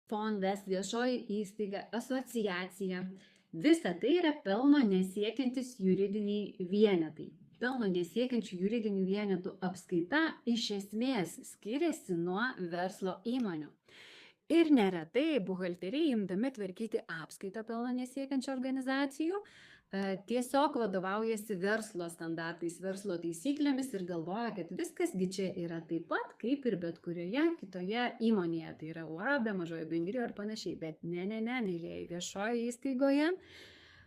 fondas, viešoji įstaiga, asociacija. Visa tai yra pelno nesiekiantis juridiniai vienetai. Pelno nesiekiančių juridinių vienetų apskaita iš esmės skiriasi nuo verslo įmonių. Ir neretai buhalteriai, imdami tvarkyti apskaitą pelno nesiekiančių organizacijų, tiesiog vadovaujasi verslo standartais, verslo taisyklėmis ir galvoja, kad viskasgi čia yra taip pat, kaip ir bet kurioje kitoje įmonėje. Tai yra UAB, mažojo bendrijoje ar panašiai. Bet ne, mėlyjeji, viešoje įstaigoje,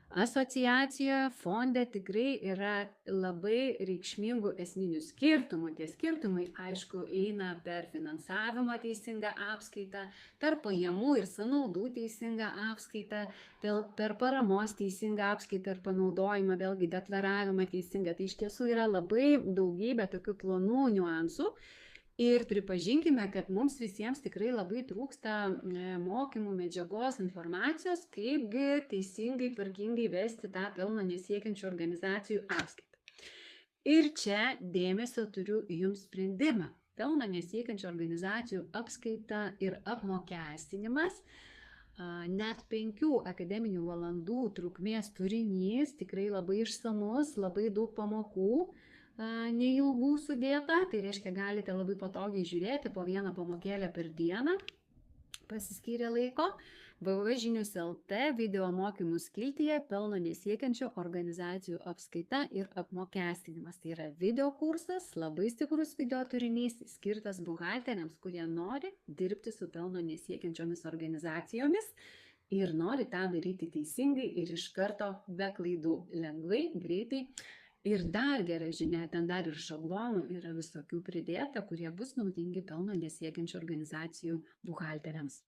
asociacijoje, fonde tikrai yra labai reikšmingų esminių skirtumų. Tie skirtumai, aišku, eina per finansavimo teisingą apskaitą, per pajamų ir sąnaudų teisingą apskaitą, per paramos teisingą apskaitą ir panaudojimą, vėlgi deklaravimą teisingą. Tai iš tiesų yra labai daugybė tokių plonų niuansų. Ir pripažinkime, kad mums visiems tikrai labai trūksta mokymų, medžiagos, informacijos, kaipgi teisingai, tvarkingai vesti tą pelno nesiekiančių organizacijų apskaitą. Ir čia dėmesio turiu jums sprendimą. Pelno nesiekiančių organizacijų apskaita ir apmokestinimas, net 5 akademinių valandų trukmės turinys, tikrai labai išsamus, labai daug pamokų, neilgų sudėta, tai reiškia galite labai patogiai žiūrėti po vieną pamokėlę per dieną, pasiskyrę laiko. www.žinius.lt video mokymų skiltyje pelno nesiekiančių organizacijų apskaita ir apmokestinimas. Tai yra video kursas, labai stiprus video turinys, skirtas buhalteriams, kurie nori dirbti su pelno nesiekiančiomis organizacijomis ir nori tą daryti teisingai ir iš karto be klaidų, lengvai, greitai. Ir dar gera žinia, ten dar ir šablonų yra visokių pridėta, kurie bus naudingi pelno nesiekiančių organizacijų buhalteriams.